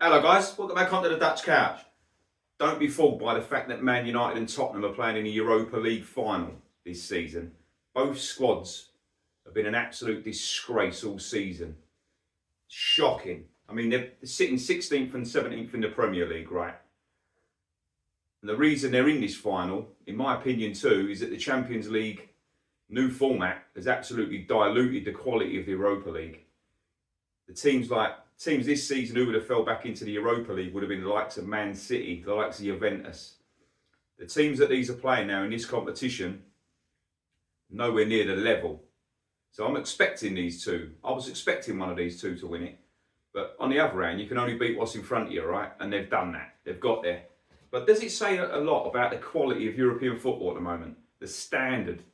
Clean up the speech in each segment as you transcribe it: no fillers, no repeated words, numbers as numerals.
Hello guys, welcome back onto the Dutch Couch. Don't be fooled by the fact that Man United and Tottenham are playing in the Europa League final this season. Both squads have been an absolute disgrace all season. Shocking. I mean, they're sitting 16th and 17th in the Premier League, right? And the reason they're in this final, in my opinion too, is that the Champions League new format has absolutely diluted the quality of the Europa League. The teams this season who would have fell back into the Europa League would have been the likes of Man City, the likes of Juventus. The teams that these are playing now in this competition, nowhere near the level. So I'm expecting these two. I was expecting one of these two to win it. But on the other hand, you can only beat what's in front of you, right? And they've done that. They've got there. But does it say a lot about the quality of European football at the moment? The standard?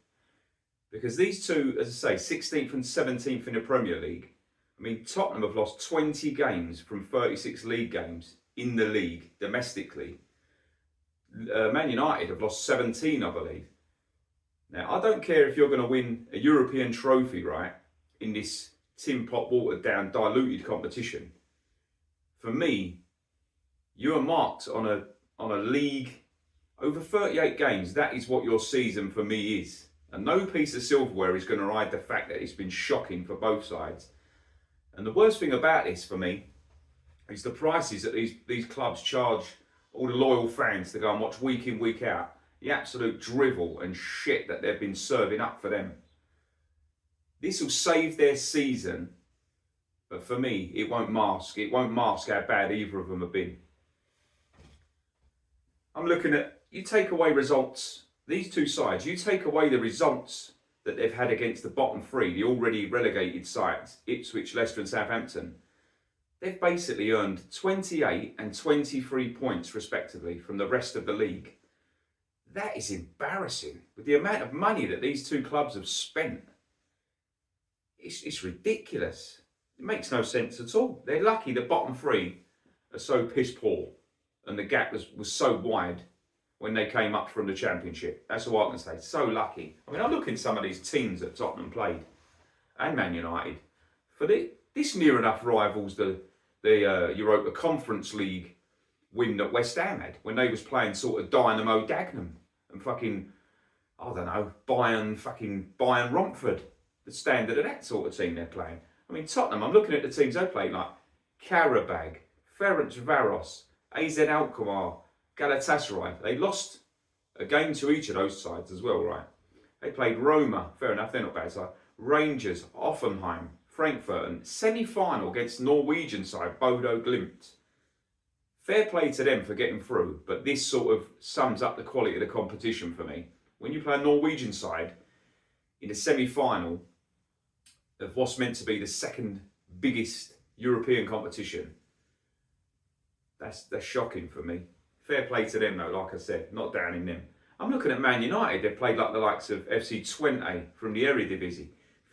Because these two, as I say, 16th and 17th in the Premier League. I mean, Tottenham have lost 20 games from 36 league games in the league, domestically. Man United have lost 17, I believe. Now, I don't care if you're going to win a European trophy, right, in this tin pot, watered down, diluted competition. For me, you are marked on a league over 38 games. That is what your season for me is. And no piece of silverware is going to hide the fact that it's been shocking for both sides. And the worst thing about this for me is the prices that these clubs charge all the loyal fans to go and watch week in, week out. The absolute drivel and shit that they've been serving up for them. This will save their season, but for me, it won't mask how bad either of them have been. I'm looking at, you take away results, these two sides, you take away the results that they've had against the bottom three, the already relegated sides, Ipswich, Leicester and Southampton. They've basically earned 28 and 23 points respectively from the rest of the league. That is embarrassing. With the amount of money that these two clubs have spent, it's ridiculous. It makes no sense at all. They're lucky the bottom three are so piss poor and the gap was so wide when they came up from the Championship. That's all I can say. So lucky. I mean, I look in some of these teams that Tottenham played and Man United. For this near enough rivals the Europa Conference League win that West Ham had when they was playing sort of Dynamo Dagenham and fucking, I don't know, Bayern Romford. The standard of that sort of team they're playing. I mean, Tottenham, I'm looking at the teams they played like Karabag, Ferencvaros, AZ Alkmaar, Galatasaray. They lost a game to each of those sides as well, right? They played Roma, fair enough, they're not bad side. Rangers, Hoffenheim, Frankfurt, and semi-final against Norwegian side, Bodo Glimt. Fair play to them for getting through, but this sort of sums up the quality of the competition for me. When you play a Norwegian side in the semi-final of what's meant to be the second biggest European competition, that's shocking for me. Fair play to them though, like I said, not downing them. I'm looking at Man United. They've played like the likes of FC Twente from the Eredivisie,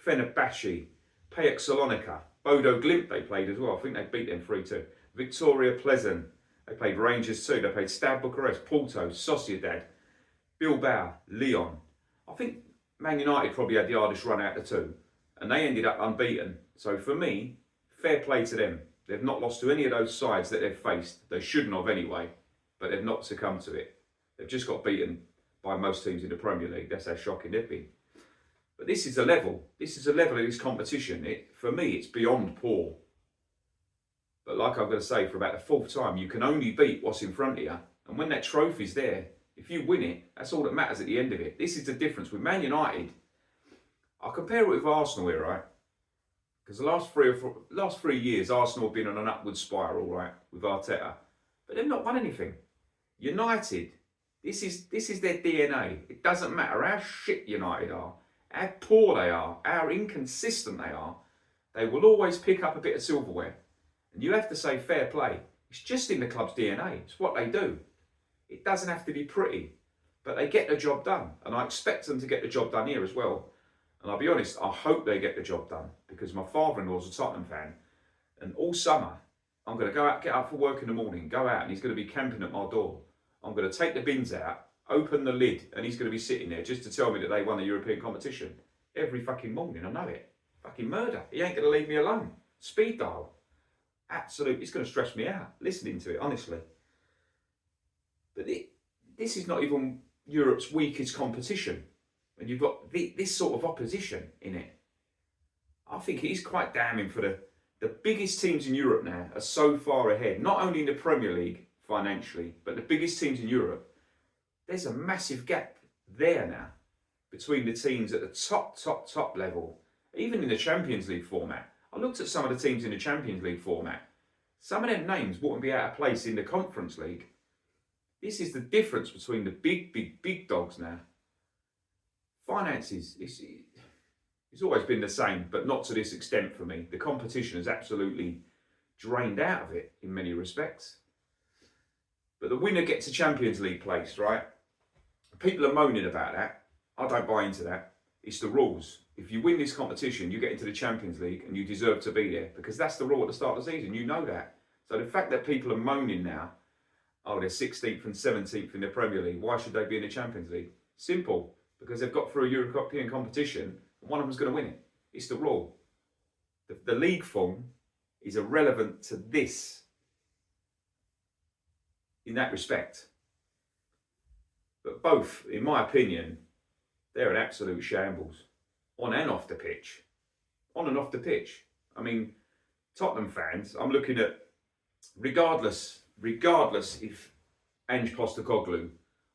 Fenerbahce, PAOK Salonika, Bodo Glimt they played as well. I think they beat them 3-2. Victoria Pleasant, they played Rangers too. They played Stade Bucharest, Porto, Sociedad, Bilbao, Lyon. I think Man United probably had the hardest run out of the two, and they ended up unbeaten. So for me, fair play to them. They've not lost to any of those sides that they've faced. They shouldn't have anyway, but they've not succumbed to it. They've just got beaten by most teams in the Premier League. That's how shocking they've been. But this is a level. This is a level of this competition. For me, it's beyond poor. But like I'm going to say for about the fourth time, you can only beat what's in front of you. And when that trophy's there, if you win it, that's all that matters at the end of it. This is the difference with Man United. I'll compare it with Arsenal here, right? Because the last 3 years, Arsenal have been on an upward spiral, right, with Arteta. But they've not won anything. United, this is their DNA. It doesn't matter how shit United are, how poor they are, how inconsistent they are. They will always pick up a bit of silverware. And you have to say fair play. It's just in the club's DNA. It's what they do. It doesn't have to be pretty, but they get the job done. And I expect them to get the job done here as well. And I'll be honest, I hope they get the job done because my father-in-law's a Tottenham fan. And all summer, I'm going to go out, get up for work in the morning, go out, and he's going to be camping at my door. I'm going to take the bins out, open the lid, and he's going to be sitting there just to tell me that they won a European competition. Every fucking morning, I know it. Fucking murder. He ain't going to leave me alone. Speed dial. Absolutely, it's going to stress me out listening to it, honestly. But this is not even Europe's weakest competition. When you've got this sort of opposition in it, I think it is quite damning for the biggest teams in Europe now are so far ahead, not only in the Premier League financially, but the biggest teams in Europe. There's a massive gap there now between the teams at the top level, even in the Champions League format. I looked at some of the teams in the Champions League format. Some of them names wouldn't be out of place in the Conference League. This is the difference between the big dogs now. Finances, it's always been the same, but not to this extent for me. The competition has absolutely drained out of it in many respects. But the winner gets a Champions League place, right? People are moaning about that. I don't buy into that. It's the rules. If you win this competition, you get into the Champions League and you deserve to be there, because that's the rule at the start of the season. You know that. So the fact that people are moaning now, oh, they're 16th and 17th in the Premier League, why should they be in the Champions League? Simple, because they've got through a European competition and one of them's going to win it. It's the rule. The league form is irrelevant to this in that respect. But both, in my opinion, they're an absolute shambles. On and off the pitch. On and off the pitch. I mean, Tottenham fans, I'm looking at, regardless if Ange Postecoglou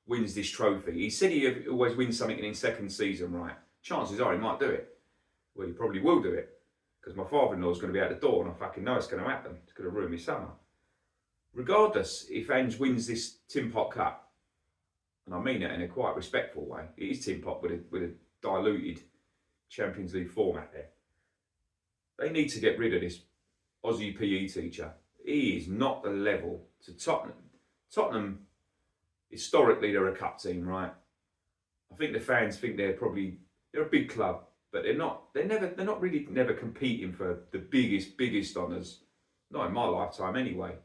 wins this trophy. He said he always wins something in his second season, right? Chances are he might do it. Well, he probably will do it, because my father-in-law's going to be out the door and I fucking know it's going to happen. It's going to ruin my summer. Regardless if Ange wins this Tin Pot Cup, and I mean it in a quite respectful way, it is Tin Pot with a diluted Champions League format there. They need to get rid of this Aussie PE teacher. He is not the level to Tottenham. Tottenham, historically, they're a cup team, right? I think the fans think they're a big club, but they're not. They're not really competing for the biggest honours. Not in my lifetime, anyway.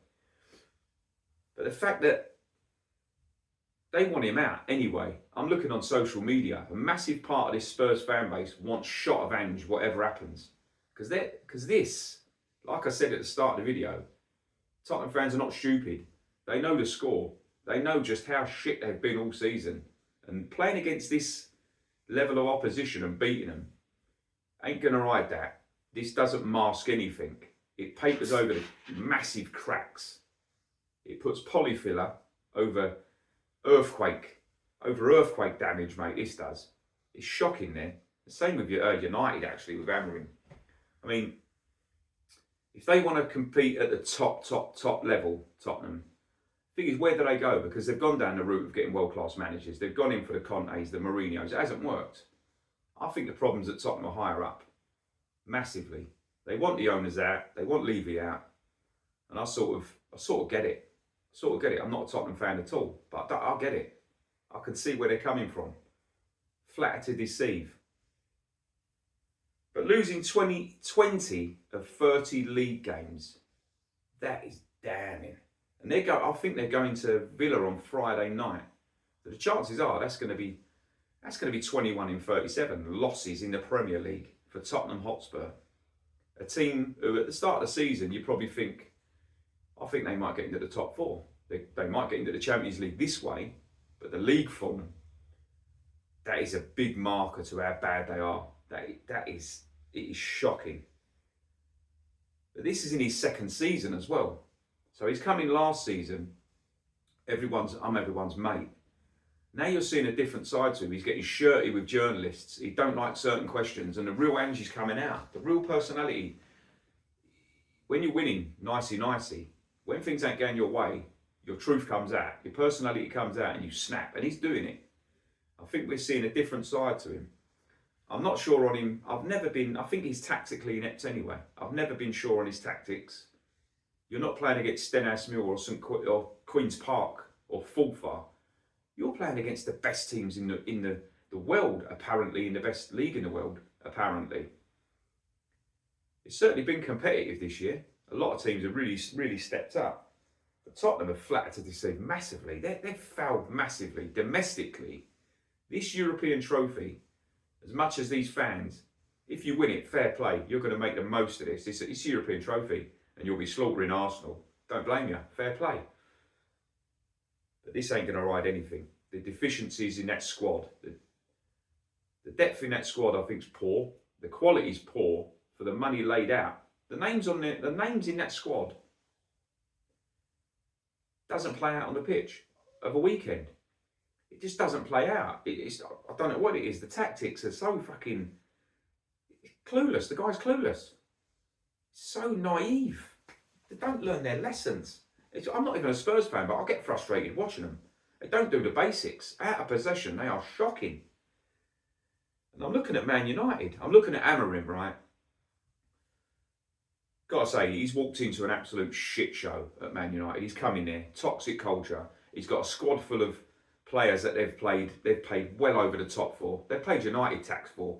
But the fact that they want him out anyway. I'm looking on social media. A massive part of this Spurs fan base wants shot of Ange, whatever happens. Because this, like I said at the start of the video, Tottenham fans are not stupid. They know the score. They know just how shit they've been all season. And playing against this level of opposition and beating them ain't going to ride that. This doesn't mask anything. It papers over the massive cracks. It puts polyfiller over earthquake damage, mate. This does. It's shocking there. The same with United, actually, with Amorim. I mean, if they want to compete at the top level, Tottenham, the thing is, where do they go? Because they've gone down the route of getting world-class managers. They've gone in for the Contes, the Mourinhos. It hasn't worked. I think the problems at Tottenham are higher up, massively. They want the owners out. They want Levy out. And I sort of get it. I'm not a Tottenham fan at all, but I get it. I can see where they're coming from. Flatter to deceive. But losing 20 of 30 league games, that is damning. And I think they're going to Villa on Friday night. So the chances are that's going to be 21 in 37 losses in the Premier League for Tottenham Hotspur. A team who at the start of the season you probably think, I think they might get into the top four. They might get into the Champions League this way, but the league form, that is a big marker to how bad they are. It is shocking. But this is in his second season as well. So he's come in last season, I'm everyone's mate. Now you're seeing a different side to him. He's getting shirty with journalists. He don't like certain questions, and the real Ange is coming out. The real personality. When you're winning, nicey. When things ain't going your way, your truth comes out. Your personality comes out and you snap. And he's doing it. I think we're seeing a different side to him. I'm not sure on him. I think he's tactically inept anyway. I've never been sure on his tactics. You're not playing against Stenhouse Mill or Queen's Park or Fulfar. You're playing against the best teams in the world, apparently, in the best league in the world, apparently. It's certainly been competitive this year. A lot of teams have really stepped up. But Tottenham have flattered to deceive massively. They've failed massively, domestically. This European trophy, as much as these fans, if you win it, fair play, you're going to make the most of this. It's a European trophy. and you'll be slaughtering Arsenal. Don't blame you. Fair play. But this ain't going to ride anything. The deficiencies in that squad, the depth in that squad, I think, is poor. The quality's poor for the money laid out. The names in that squad doesn't play out on the pitch of a weekend. It just doesn't play out. I don't know what it is. The tactics are so fucking clueless. The guy's clueless. So naive. They don't learn their lessons. I'm not even a Spurs fan, but I get frustrated watching them. They don't do the basics. Out of possession, they are shocking. And I'm looking at Man United. I'm looking at Amorim, right? Gotta say, he's walked into an absolute shit show at Man United. He's come in there, toxic culture. He's got a squad full of players that they've paid well over the top for. They've paid United tax for.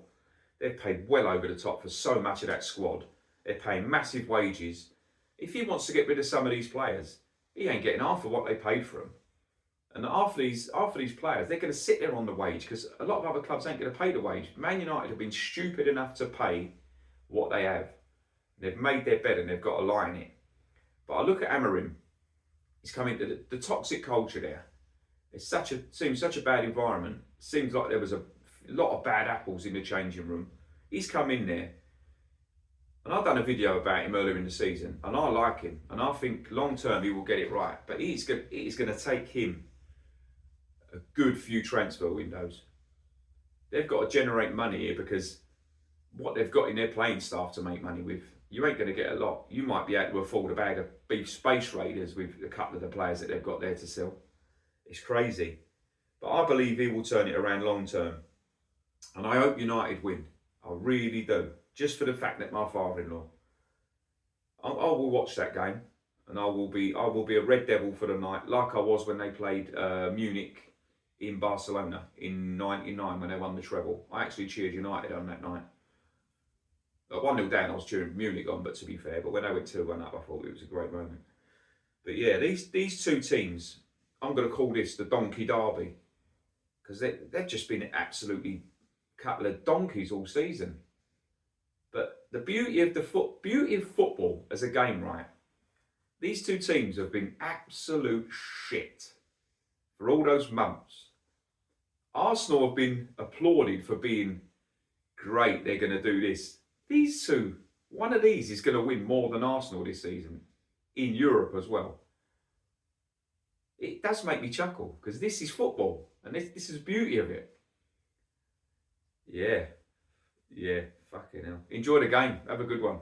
They've paid well over the top for so much of that squad. They're paying massive wages. If he wants to get rid of some of these players, he ain't getting half of what they paid for them. And after these players, they're going to sit there on the wage because a lot of other clubs ain't going to pay the wage. Man United have been stupid enough to pay what they have. They've made their bed and they've got to lie in it. But I look at Amorim. He's come into the toxic culture there. It's seems such a bad environment. Seems like there was a lot of bad apples in the changing room. He's come in there. And I've done a video about him earlier in the season. And I like him. And I think long term he will get it right. But it is going to take him a good few transfer windows. They've got to generate money here because what they've got in their playing staff to make money with, you ain't going to get a lot. You might be able to afford a bag of beef Space Raiders with a couple of the players that they've got there to sell. It's crazy. But I believe he will turn it around long term. And I hope United win. I really do. Just for the fact that my father-in-law. I will watch that game. And I will be a Red Devil for the night, like I was when they played Munich in Barcelona in '99 when they won the treble. I actually cheered United on that night. At 1-0 down, I was cheering Munich on, but to be fair, but when they went 2-1 up, I thought it was a great moment. But yeah, these two teams, I'm going to call this the Donkey Derby, because they've just been absolutely a couple of donkeys all season. But the beauty of football as a game, right? These two teams have been absolute shit for all those months. Arsenal have been applauded for being great. They're going to do this. These two, one of these is going to win more than Arsenal this season in Europe as well. It does make me chuckle because this is football and this is the beauty of it. Yeah, fucking hell. Enjoy the game. Have a good one.